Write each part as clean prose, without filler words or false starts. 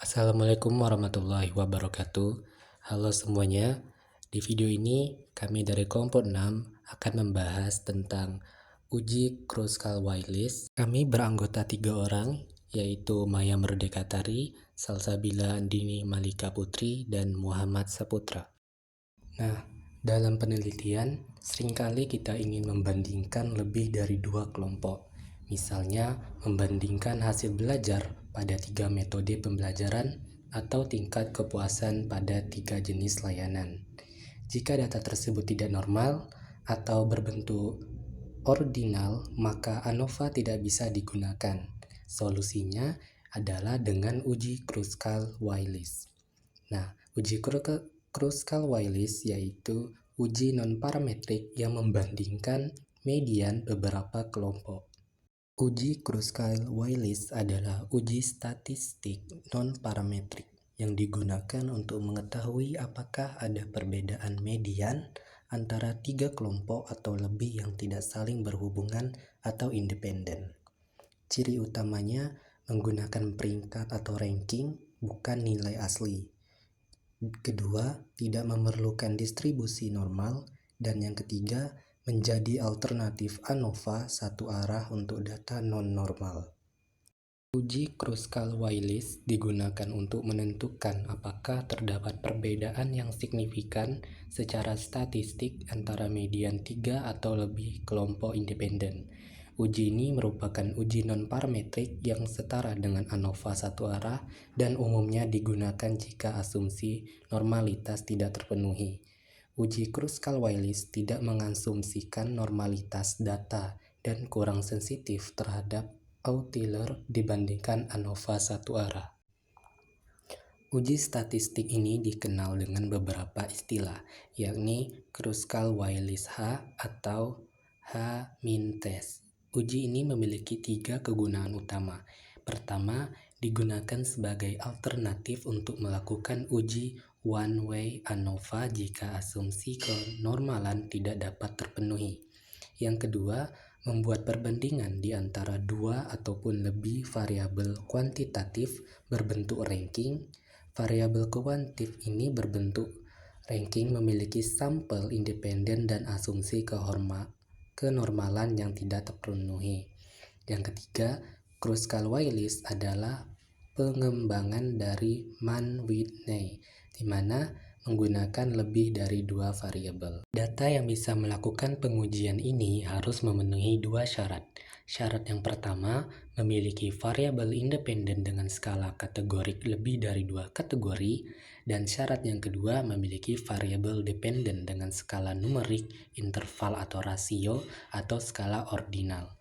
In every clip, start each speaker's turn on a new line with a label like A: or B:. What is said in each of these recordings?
A: Assalamualaikum warahmatullahi wabarakatuh. Halo semuanya. Di video ini kami dari kelompok 6 akan membahas tentang uji Kruskal-Wallis. Kami beranggota 3 orang, yaitu Maya Merdekatari, Salsabila Andini Malika Putri, dan Muhammad Saputra. Nah, dalam penelitian seringkali kita ingin membandingkan lebih dari 2 kelompok. Misalnya, membandingkan hasil belajar pada 3 metode pembelajaran atau tingkat kepuasan pada 3 jenis layanan. Jika data tersebut tidak normal atau berbentuk ordinal, maka ANOVA tidak bisa digunakan. Solusinya adalah dengan uji Kruskal-Wallis. Nah, uji Kruskal-Wallis yaitu uji non-parametrik yang membandingkan median beberapa kelompok. Uji Kruskal-Wallis adalah uji statistik non-parametrik yang digunakan untuk mengetahui apakah ada perbedaan median antara 3 kelompok atau lebih yang tidak saling berhubungan atau independen. Ciri utamanya menggunakan peringkat atau ranking, bukan nilai asli. Kedua, tidak memerlukan distribusi normal. Dan yang ketiga, menjadi alternatif ANOVA satu arah untuk data non-normal. Uji Kruskal-Wallis digunakan untuk menentukan apakah terdapat perbedaan yang signifikan secara statistik antara median 3 atau lebih kelompok independen. Uji ini merupakan uji non-parametrik yang setara dengan ANOVA satu arah dan umumnya digunakan jika asumsi normalitas tidak terpenuhi. Uji Kruskal-Wallis tidak mengasumsikan normalitas data dan kurang sensitif terhadap outlier dibandingkan ANOVA satu arah. Uji statistik ini dikenal dengan beberapa istilah, yakni Kruskal-Wallis H atau H-test. Uji ini memiliki 3 kegunaan utama. Pertama, digunakan sebagai alternatif untuk melakukan uji one-way ANOVA jika asumsi kenormalan tidak dapat terpenuhi. Yang kedua, membuat perbandingan di antara 2 ataupun lebih variabel kuantitatif berbentuk ranking. Variabel kuantitatif ini berbentuk ranking memiliki sampel independen dan asumsi kenormalan yang tidak terpenuhi. Yang ketiga, Kruskal-Wallis adalah pengembangan dari Mann-Whitney, di mana menggunakan lebih dari 2 variabel. Data yang bisa melakukan pengujian ini harus memenuhi 2 syarat. Syarat yang pertama, memiliki variabel independen dengan skala kategorik lebih dari 2 kategori, dan syarat yang kedua memiliki variabel dependen dengan skala numerik, interval atau rasio, atau skala ordinal.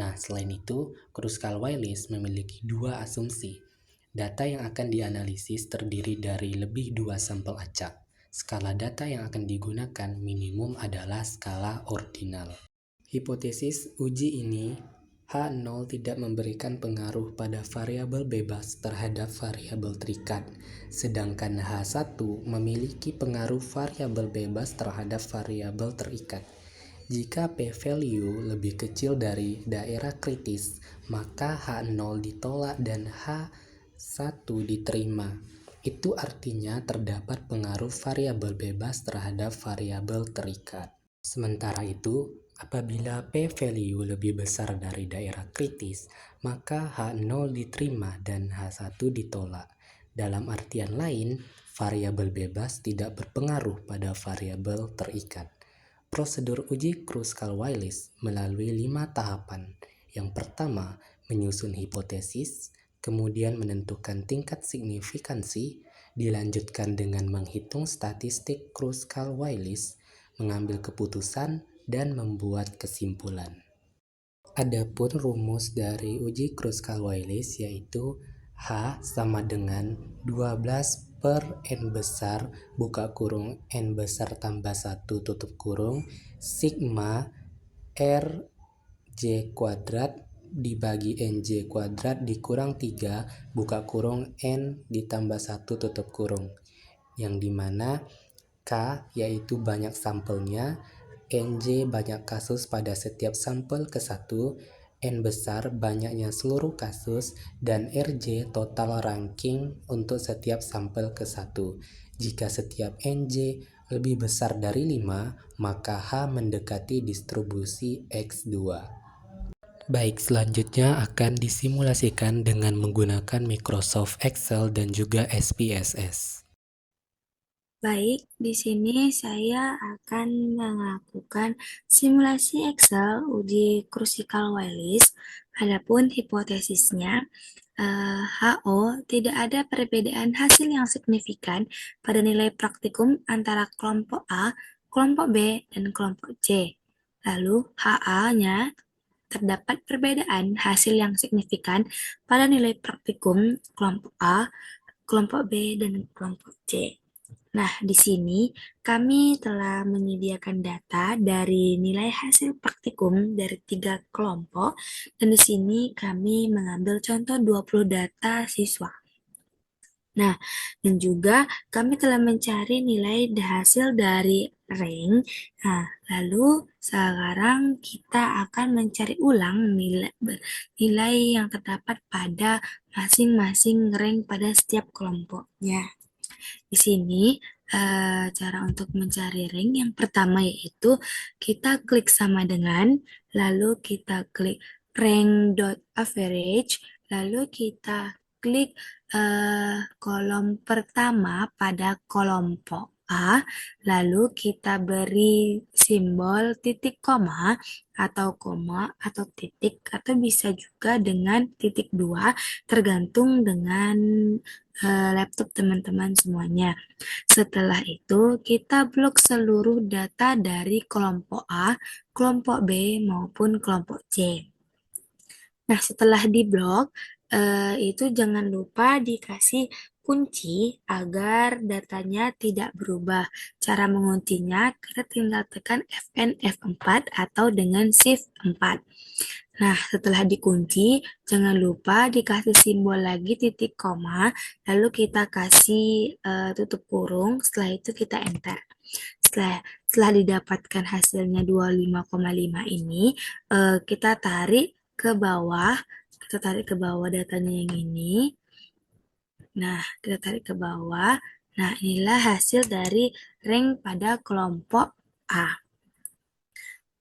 A: Nah, selain itu, Kruskal-Wallis memiliki 2 asumsi. Data yang akan dianalisis terdiri dari lebih 2 sampel acak. Skala data yang akan digunakan minimum adalah skala ordinal. Hipotesis uji ini, H0 tidak memberikan pengaruh pada variabel bebas terhadap variabel terikat, sedangkan H1 memiliki pengaruh variabel bebas terhadap variabel terikat. Jika p-value lebih kecil dari daerah kritis, maka H0 ditolak dan H1 diterima. Itu artinya terdapat pengaruh variabel bebas terhadap variabel terikat. Sementara itu, apabila p-value lebih besar dari daerah kritis, maka H0 diterima dan H1 ditolak. Dalam artian lain, variabel bebas tidak berpengaruh pada variabel terikat. Prosedur uji Kruskal-Wallis melalui 5 tahapan. Yang pertama, menyusun hipotesis, kemudian menentukan tingkat signifikansi, dilanjutkan dengan menghitung statistik Kruskal-Wallis, mengambil keputusan, dan membuat kesimpulan. Adapun rumus dari uji Kruskal-Wallis yaitu H sama dengan 12 per N besar buka kurung N besar tambah 1 tutup kurung sigma R J kuadrat dibagi NJ kuadrat dikurang 3 buka kurung N ditambah 1 tutup kurung, yang dimana K yaitu banyak sampelnya, NJ banyak kasus pada setiap sampel ke 1, N besar banyaknya seluruh kasus, dan RJ total ranking untuk setiap sampel ke 1. Jika setiap NJ lebih besar dari 5, maka H mendekati distribusi X2. Baik, selanjutnya akan disimulasikan dengan menggunakan Microsoft Excel dan juga SPSS.
B: Baik, di sini saya akan melakukan simulasi Excel uji Krusikal Wallis. Adapun hipotesisnya, HO tidak ada perbedaan hasil yang signifikan pada nilai praktikum antara kelompok A, kelompok B, dan kelompok C. Lalu HA-nya terdapat perbedaan hasil yang signifikan pada nilai praktikum kelompok A, kelompok B, dan kelompok C. Nah, di sini kami telah menyediakan data dari nilai hasil praktikum dari 3 kelompok, dan di sini kami mengambil contoh 20 data siswa. Nah, dan juga kami telah mencari nilai hasil dari rank. Nah, lalu sekarang kita akan mencari ulang nilai yang terdapat pada masing-masing rank pada setiap kelompoknya. Di sini cara untuk mencari rank yang pertama yaitu kita klik sama dengan, lalu kita klik rank.average, lalu kita klik kolom pertama pada kelompok A, lalu kita beri simbol titik koma atau titik atau bisa juga dengan titik 2 tergantung dengan laptop teman-teman semuanya. Setelah itu, kita blok seluruh data dari kelompok A, kelompok B, maupun kelompok C. Nah, setelah diblok, itu jangan lupa dikasih kunci agar datanya tidak berubah. Cara menguncinya, kita tinggal tekan Fn F4 atau dengan Shift 4. Nah, setelah dikunci, jangan lupa dikasih simbol lagi titik koma, lalu kita kasih tutup kurung, setelah itu kita enter. Setelah didapatkan hasilnya 25,5 ini, kita tarik ke bawah, datanya yang ini. Nah, kita tarik ke bawah. Nah, inilah hasil dari rank pada kelompok A.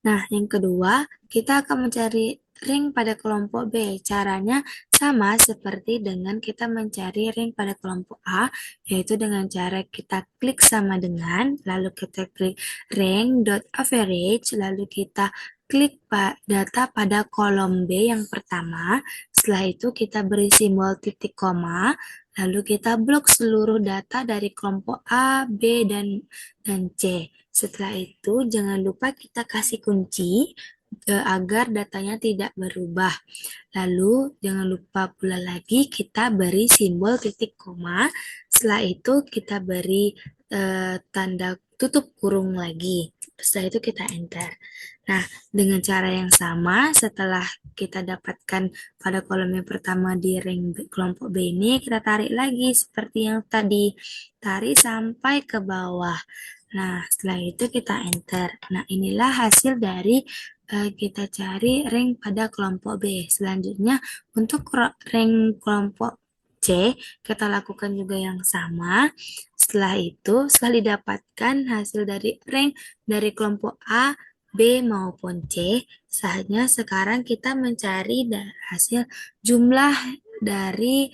B: Nah, yang kedua, kita akan mencari rank pada kelompok B. Caranya sama seperti dengan kita mencari rank pada kelompok A, yaitu dengan cara kita klik sama dengan, lalu kita klik rank.average, lalu kita klik data pada kolom B yang pertama. Setelah itu kita beri simbol titik koma, lalu kita blok seluruh data dari kelompok A, B, dan C. Setelah itu, jangan lupa kita kasih kunci agar datanya tidak berubah. Lalu, jangan lupa pula lagi kita beri simbol titik koma. Setelah itu, kita beri tanda tutup kurung lagi. Setelah itu, kita enter. Nah, dengan cara yang sama, setelah kita dapatkan pada kolom yang pertama di rank kelompok B ini, kita tarik lagi seperti yang tadi. Tarik sampai ke bawah. Nah, setelah itu kita enter. Nah, inilah hasil dari kita cari rank pada kelompok B. Selanjutnya, untuk rank kelompok C, kita lakukan juga yang sama. Setelah itu, setelah didapatkan hasil dari rank dari kelompok A, B, maupun C, saatnya sekarang kita mencari hasil jumlah dari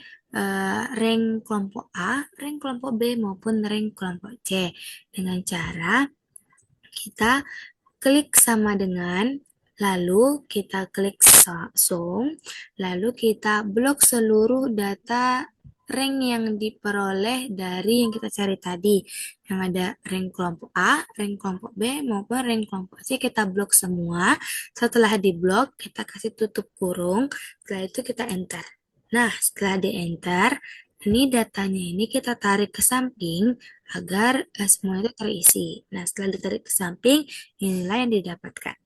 B: rank kelompok A, rank kelompok B, maupun rank kelompok C. Dengan cara kita klik sama dengan, lalu kita klik sum, lalu kita blok seluruh data rank yang diperoleh dari yang kita cari tadi. Yang ada rank kelompok A, rank kelompok B, maupun rank kelompok C, kita blok semua. Setelah diblok, kita kasih tutup kurung, setelah itu kita enter. Nah, setelah di-enter, ini datanya ini kita tarik ke samping agar semua itu terisi. Nah, setelah ditarik ke samping, inilah yang didapatkan.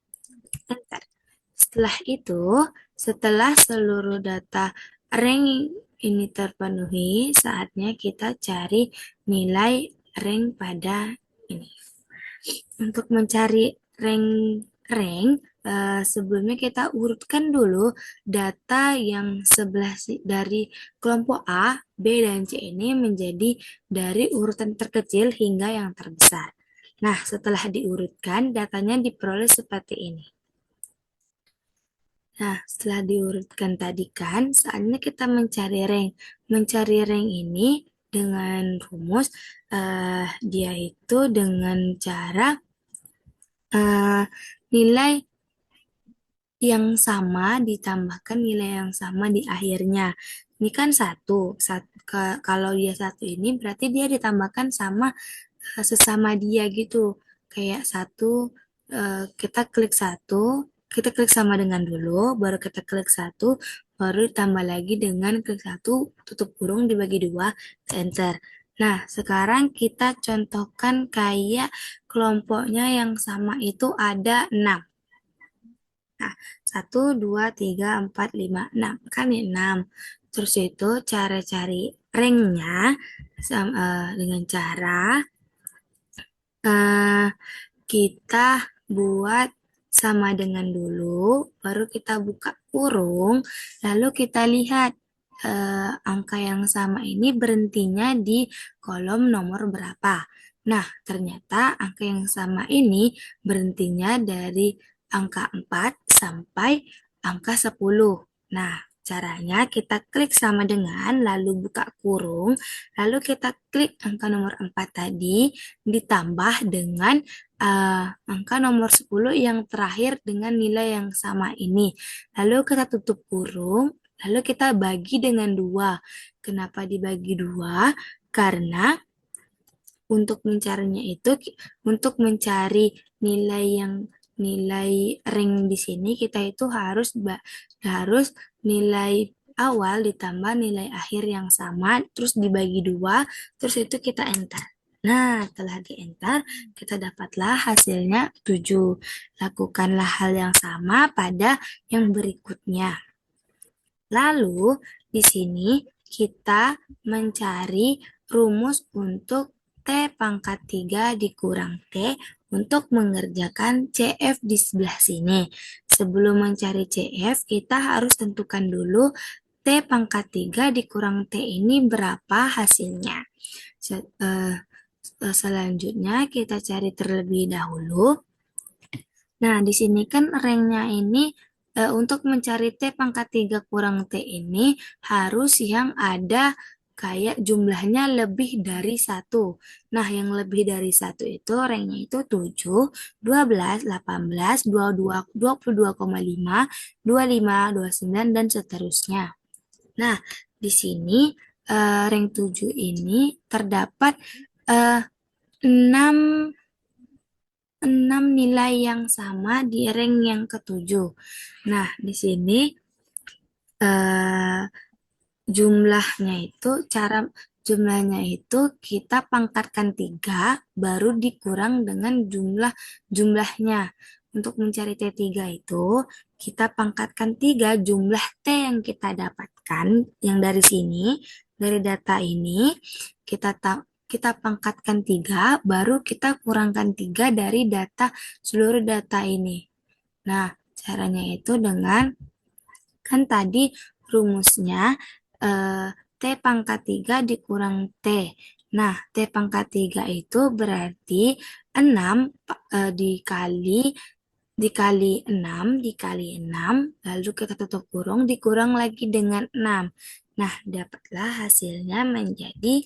B: Enter. Setelah itu, setelah seluruh data rank ini terpenuhi, saatnya kita cari nilai rank pada ini. Untuk mencari rank sebelumnya kita urutkan dulu data yang sebelah dari kelompok A, B, dan C ini menjadi dari urutan terkecil hingga yang terbesar. Nah, setelah diurutkan, datanya diperoleh seperti ini. Nah, setelah diurutkan tadi kan, saatnya kita mencari rank. Mencari rank ini dengan rumus, dia itu dengan cara eh, nilai yang sama ditambahkan nilai yang sama di akhirnya. Ini kan kalau dia satu ini berarti dia ditambahkan sama sesama dia gitu. Kayak satu, kita klik satu, kita klik sama dengan dulu, baru kita klik satu, baru ditambah lagi dengan klik satu, tutup kurung dibagi dua, enter. Nah, sekarang kita contohkan kayak kelompoknya yang sama itu ada 6. Nah, 1, 2, 3, 4, 5, 6. Kan ini 6. Terus itu cara cari ranknya dengan cara eh, kita buat sama dengan dulu, baru kita buka kurung, lalu kita lihat angka yang sama ini berhentinya di kolom nomor berapa. Nah, ternyata angka yang sama ini berhentinya dari angka 4 sampai angka 10. Nah, caranya kita klik sama dengan, lalu buka kurung, lalu kita klik angka nomor 4 tadi, ditambah dengan angka nomor 10 yang terakhir dengan nilai yang sama ini. Lalu kita tutup kurung, lalu kita bagi dengan 2. Kenapa dibagi 2? Karena untuk mencarinya itu, untuk mencari nilai rank di sini kita itu harus nilai awal ditambah nilai akhir yang sama, terus dibagi 2, terus itu kita enter. Nah, setelah di enter, kita dapatlah hasilnya 7. Lakukanlah hal yang sama pada yang berikutnya. Lalu, di sini kita mencari rumus untuk T pangkat 3 dikurang T untuk mengerjakan CF di sebelah sini. Sebelum mencari CF, kita harus tentukan dulu T pangkat 3 dikurang T ini berapa hasilnya. Selanjutnya, kita cari terlebih dahulu. Nah, di sini kan ranknya ini untuk mencari T pangkat 3 kurang T ini harus yang ada kayak jumlahnya lebih dari 1. Nah, yang lebih dari 1 itu ranknya itu 7, 12, 18, 22, 22,5, 25, 29, dan seterusnya. Nah, di sini rank 7 ini terdapat 6 6 nilai yang sama di rank yang ketujuh. Nah, di sini eh, jumlahnya itu kita pangkatkan 3 baru dikurang dengan jumlahnya. Untuk mencari T3 itu kita pangkatkan 3 jumlah T yang kita dapatkan yang dari sini, dari data ini kita pangkatkan 3 baru kita kurangkan 3 dari seluruh data ini. Nah, caranya itu dengan kan tadi rumusnya T pangkat 3 dikurang T. Nah, T pangkat 3 itu berarti 6 dikali 6 dikali 6, lalu kita tutup kurung, dikurang lagi dengan 6. Nah, dapatlah hasilnya menjadi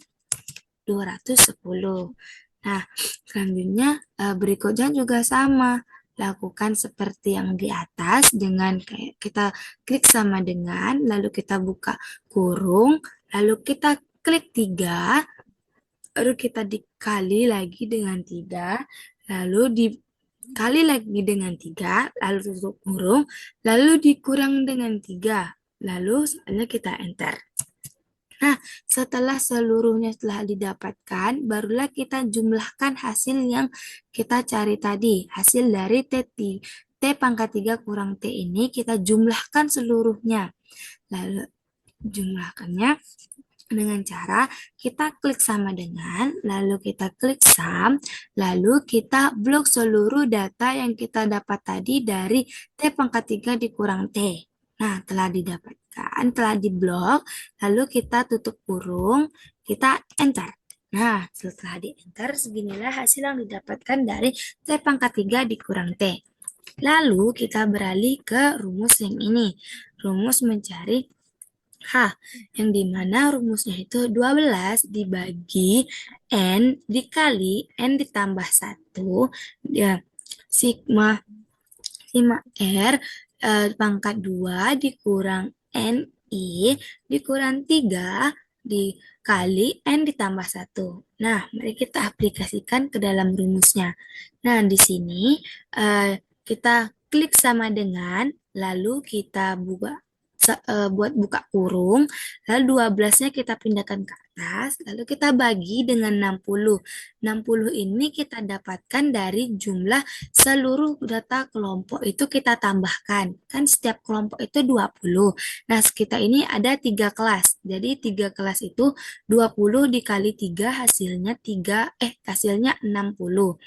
B: 210. Nah, selanjutnya berikutnya juga sama. Lakukan seperti yang di atas dengan kayak kita klik sama dengan, lalu kita buka kurung, lalu kita klik 3, lalu kita dikali lagi dengan 3, lalu dikali lagi dengan 3, lalu tutup kurung, lalu dikurang dengan 3, lalu selanjutnya kita enter. Nah, setelah seluruhnya telah didapatkan, barulah kita jumlahkan hasil yang kita cari tadi. Hasil dari T pangkat 3 kurang T ini kita jumlahkan seluruhnya. Lalu jumlahkannya dengan cara kita klik sama dengan, lalu kita klik sum, lalu kita blok seluruh data yang kita dapat tadi dari T pangkat 3 dikurang T. Nah, telah didapatkan, telah diblok, lalu kita tutup kurung, kita enter. Nah, setelah di enter, seginilah hasil yang didapatkan dari T pangkat 3 dikurang T. Lalu kita beralih ke rumus yang ini. Rumus mencari H, yang dimana rumusnya itu 12 dibagi N dikali N ditambah 1, ya, sigma, sigma R pangkat 2 dikurang NI dikurang 3 dikali N ditambah 1. Nah, mari kita aplikasikan ke dalam rumusnya. Nah, di sini kita klik sama dengan, lalu kita buat buka kurung, lalu 12-nya kita pindahkan ke atas, lalu kita bagi dengan 60. 60 ini kita dapatkan dari jumlah seluruh data kelompok itu kita tambahkan. Kan setiap kelompok itu 20. Nah, kita ini ada 3 kelas. Jadi 3 kelas itu 20 dikali 3 hasilnya 60.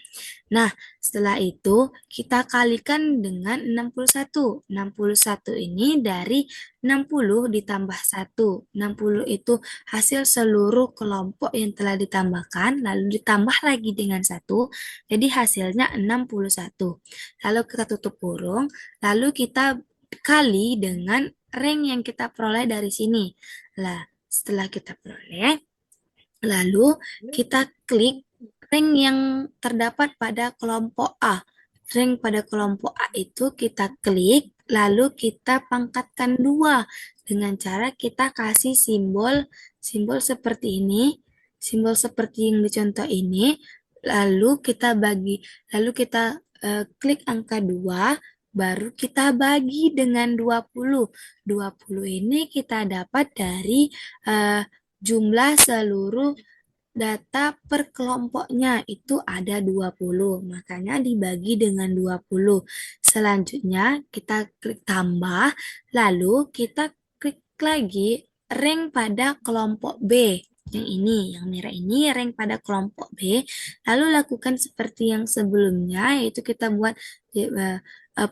B: Nah, setelah itu kita kalikan dengan 61. 61 ini dari 60 ditambah 1. 60 itu hasil seluruh kelompok yang telah ditambahkan, lalu ditambah lagi dengan 1, jadi hasilnya 61. Lalu kita tutup kurung, lalu kita kali dengan rank yang kita peroleh dari sini. Nah, setelah kita peroleh, lalu kita klik rank yang terdapat pada kelompok A. Rank pada kelompok A itu kita klik, lalu kita pangkatkan 2 dengan cara kita kasih simbol seperti ini, simbol seperti yang dicontoh ini, lalu kita klik angka 2, baru kita bagi dengan 20. 20 ini kita dapat dari jumlah seluruh data per kelompoknya itu ada 20, makanya dibagi dengan 20. Selanjutnya kita klik tambah, lalu kita klik lagi rank pada kelompok B. Yang ini, yang merah ini rank pada kelompok B. Lalu lakukan seperti yang sebelumnya, yaitu kita buat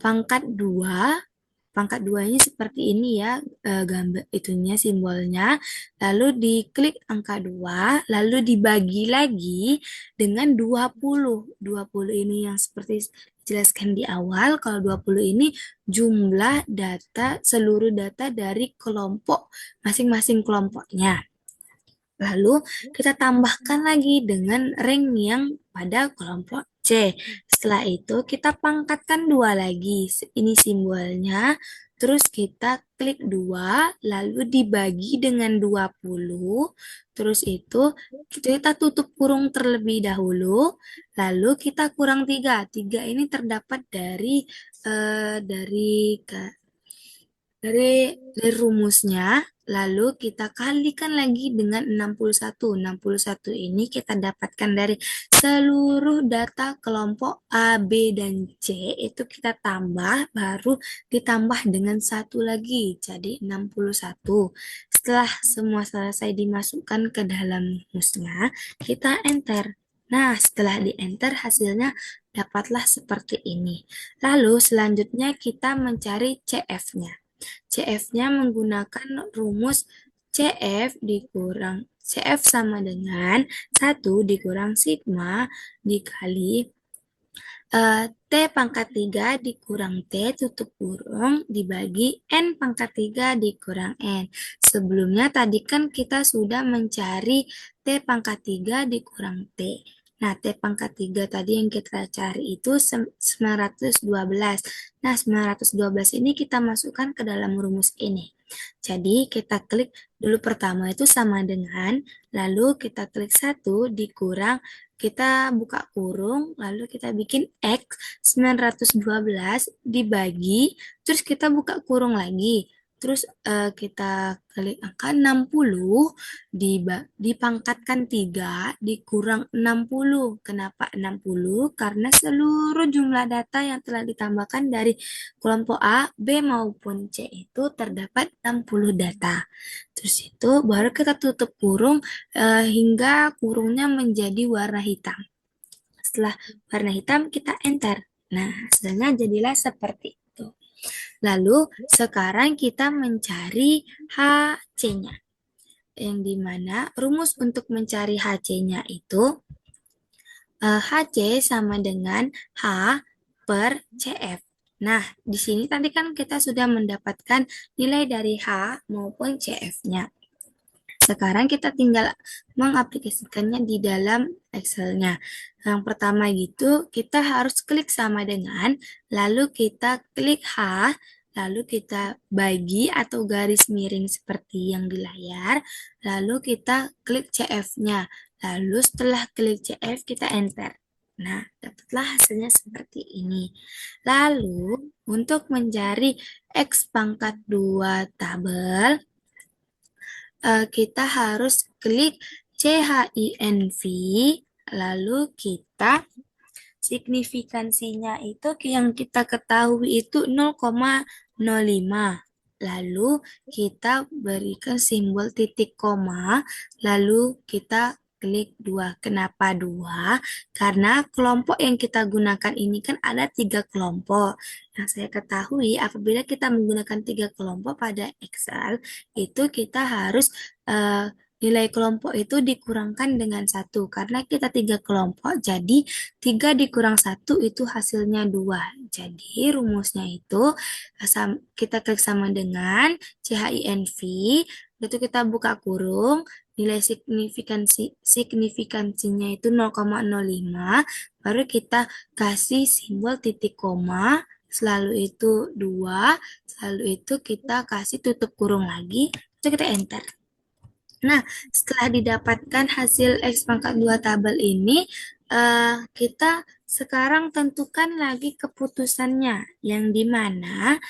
B: pangkat 2. Pangkat 2-nya seperti ini ya, gambar itunya simbolnya. Lalu diklik angka 2, lalu dibagi lagi dengan 20. 20 ini yang seperti dijelaskan di awal, kalau 20 ini jumlah data, seluruh data dari kelompok, masing-masing kelompoknya. Lalu kita tambahkan lagi dengan rank yang pada kelompok C. Setelah itu kita pangkatkan 2 lagi. Ini simbolnya. Terus kita klik 2, lalu dibagi dengan 20. Terus itu kita tutup kurung terlebih dahulu. Lalu kita kurang 3. 3 ini terdapat dari rumusnya, lalu kita kalikan lagi dengan 61. 61 ini kita dapatkan dari seluruh data kelompok A, B, dan C, itu kita tambah, baru ditambah dengan 1 lagi, jadi 61. Setelah semua selesai dimasukkan ke dalam rumusnya, kita enter. Nah, setelah di enter hasilnya dapatlah seperti ini. Lalu selanjutnya kita mencari CF-nya. CF-nya menggunakan rumus CF sama dengan 1 dikurang sigma dikali T pangkat 3 dikurang T tutup kurung dibagi N pangkat 3 dikurang N. Sebelumnya tadi kan kita sudah mencari T pangkat 3 dikurang T. Nah, T pangkat 3 tadi yang kita cari itu 912. Nah, 912 ini kita masukkan ke dalam rumus ini. Jadi, kita klik dulu pertama itu sama dengan, lalu kita klik 1 dikurang, kita buka kurung, lalu kita bikin X 912 dibagi, terus kita buka kurung lagi. Terus kita klik angka 60 dipangkatkan 3 dikurang 60. Kenapa 60? Karena seluruh jumlah data yang telah ditambahkan dari kelompok A, B maupun C itu terdapat 60 data. Terus itu baru kita tutup kurung hingga kurungnya menjadi warna hitam. Setelah warna hitam kita enter. Nah, hasilnya jadilah seperti itu. Lalu sekarang kita mencari HC-nya. Yang dimana rumus untuk mencari HC-nya itu HC sama dengan H per CF. Nah, di sini tadi kan kita sudah mendapatkan nilai dari H maupun CF-nya. Sekarang kita tinggal mengaplikasikannya di dalam Excel-nya. Yang pertama gitu, kita harus klik sama dengan, lalu kita klik H, lalu kita bagi atau garis miring seperti yang di layar, lalu kita klik CF-nya. Lalu setelah klik CF, kita enter. Nah, dapatlah hasilnya seperti ini. Lalu, untuk mencari X pangkat 2 tabel, kita harus klik CHINV, lalu kita signifikansinya itu yang kita ketahui itu 0,05. Lalu kita berikan simbol titik koma, lalu kita klik 2. Kenapa 2? Karena kelompok yang kita gunakan ini kan ada 3 kelompok. Yang saya ketahui apabila kita menggunakan 3 kelompok pada Excel, itu kita harus nilai kelompok itu dikurangkan dengan 1. Karena kita 3 kelompok, jadi 3 dikurang 1 itu hasilnya 2. Jadi rumusnya itu kita klik sama dengan CHINV, itu kita buka kurung, nilai signifikansinya itu 0,05, baru kita kasih simbol titik koma, selalu itu 2, selalu itu kita kasih tutup kurung lagi, itu kita enter. Nah, setelah didapatkan hasil X pangkat 2 tabel ini, kita sekarang tentukan lagi keputusannya, yang dimana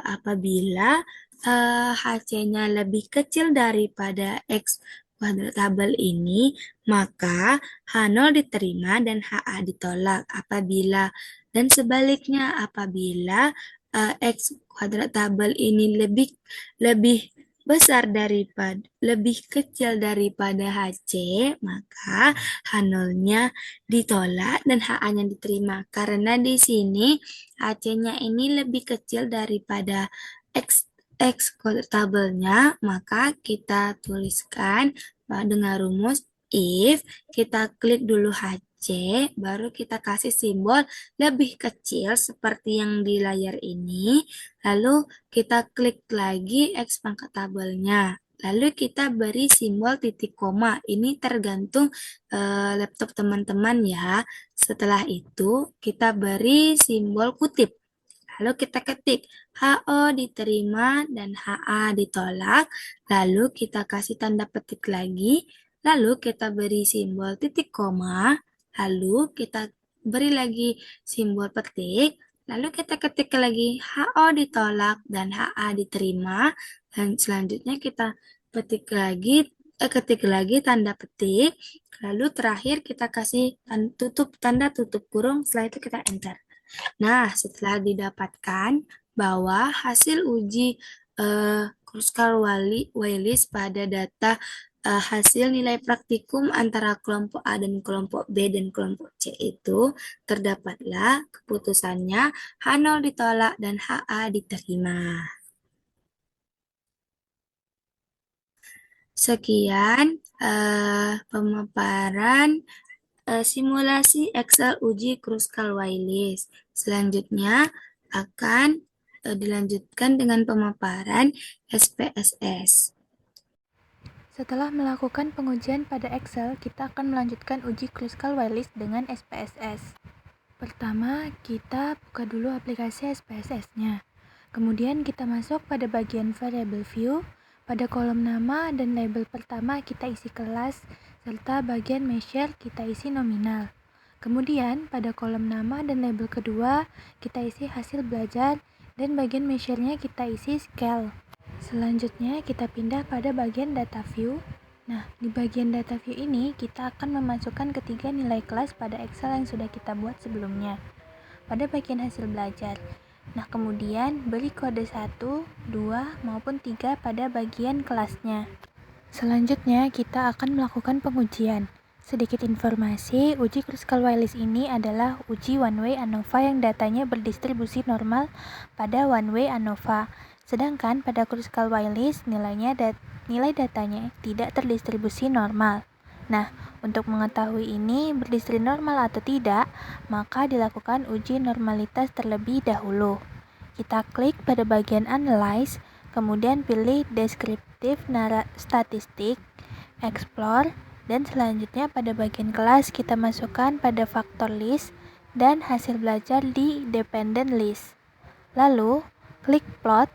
B: apabila HC-nya lebih kecil daripada X kuadrat tabel ini, maka H0 diterima dan HA ditolak. Dan sebaliknya, apabila X kuadrat tabel ini lebih lebih kecil daripada HC, maka H0-nya ditolak dan HA-nya diterima. Karena di sini HC-nya ini lebih kecil daripada X tabelnya, maka kita tuliskan dengan rumus if, kita klik dulu HC, baru kita kasih simbol lebih kecil seperti yang di layar ini, lalu kita klik lagi X pangkat tabelnya. Lalu kita beri simbol titik koma. Ini tergantung laptop teman-teman ya. Setelah itu kita beri simbol kutip. Lalu kita ketik HO diterima dan HA ditolak. Lalu kita kasih tanda petik lagi. Lalu kita beri simbol titik koma. Lalu kita beri lagi simbol petik. Lalu kita ketik lagi HO ditolak dan HA diterima. Dan selanjutnya kita ketik lagi tanda petik. Lalu terakhir kita kasih tanda tutup kurung. Setelah itu kita enter. Nah, setelah didapatkan bahwa hasil uji Kruskal-Wallis pada data hasil nilai praktikum antara kelompok A dan kelompok B dan kelompok C itu terdapatlah keputusannya H0 ditolak dan HA diterima. Sekian pemaparan simulasi Excel uji Kruskal-Wallis. Selanjutnya akan dilanjutkan dengan pemaparan SPSS.
C: Setelah melakukan pengujian pada Excel, kita akan melanjutkan uji Kruskal-Wallis dengan SPSS. Pertama, kita buka dulu aplikasi SPSS-nya. Kemudian kita masuk pada bagian variable view. Pada kolom nama dan label pertama kita isi kelas, serta bagian measure kita isi nominal. Kemudian pada kolom nama dan label kedua kita isi hasil belajar dan bagian measure-nya kita isi scale. Selanjutnya kita pindah pada bagian data view. Nah, di bagian data view ini kita akan memasukkan ketiga nilai kelas pada Excel yang sudah kita buat sebelumnya pada bagian hasil belajar. Nah, kemudian beri kode 1, 2, maupun 3 pada bagian kelasnya. Selanjutnya, kita akan melakukan pengujian. Sedikit informasi, uji Kruskal-Wallis ini adalah uji one-way ANOVA yang datanya berdistribusi normal pada one-way ANOVA. Sedangkan pada Kruskal-Wallis nilai datanya tidak terdistribusi normal. Nah, untuk mengetahui ini berdistribusi normal atau tidak, maka dilakukan uji normalitas terlebih dahulu. Kita klik pada bagian Analyze, kemudian pilih Descriptive Statistik, Explore, dan selanjutnya pada bagian kelas kita masukkan pada Factor List dan hasil belajar di Dependent List. Lalu, klik Plot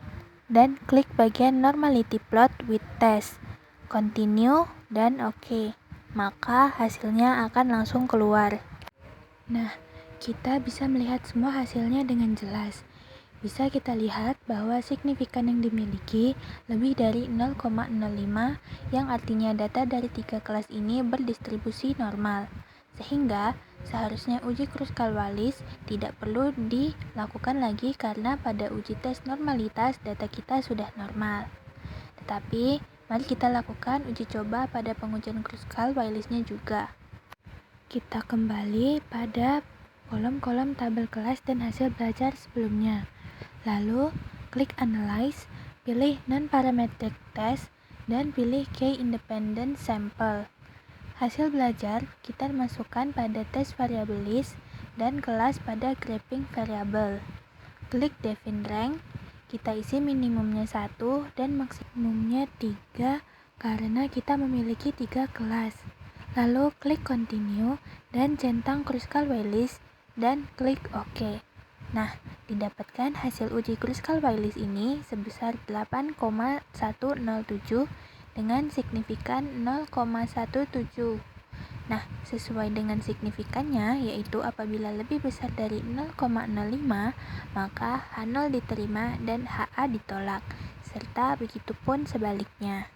C: dan klik bagian Normality Plot with Test. Continue dan OK. Maka hasilnya akan langsung keluar. Nah, kita bisa melihat semua hasilnya dengan jelas. Bisa kita lihat bahwa signifikan yang dimiliki lebih dari 0,05 yang artinya data dari 3 kelas ini berdistribusi normal. Sehingga seharusnya uji Kruskal-Wallis tidak perlu dilakukan lagi karena pada uji tes normalitas data kita sudah normal. Tetapi mari kita lakukan uji coba pada pengujian Kruskal-Wallisnya juga. Kita kembali pada kolom-kolom tabel kelas dan hasil belajar sebelumnya. Lalu, klik Analyze, pilih Non-Parametric Test, dan pilih Key Independent Sample. Hasil belajar kita masukkan pada Test Variable List dan kelas pada Graphing Variable. Klik Define Rank, kita isi minimumnya 1 dan maksimumnya 3 karena kita memiliki 3 kelas. Lalu klik Continue dan centang Kruskal-Wallis dan klik OK. Nah, didapatkan hasil uji Kruskal-Wallis ini sebesar 8,107 dengan signifikan 0,17. Nah, sesuai dengan signifikannya, yaitu apabila lebih besar dari 0,05, maka H0 diterima dan HA ditolak, serta begitupun sebaliknya.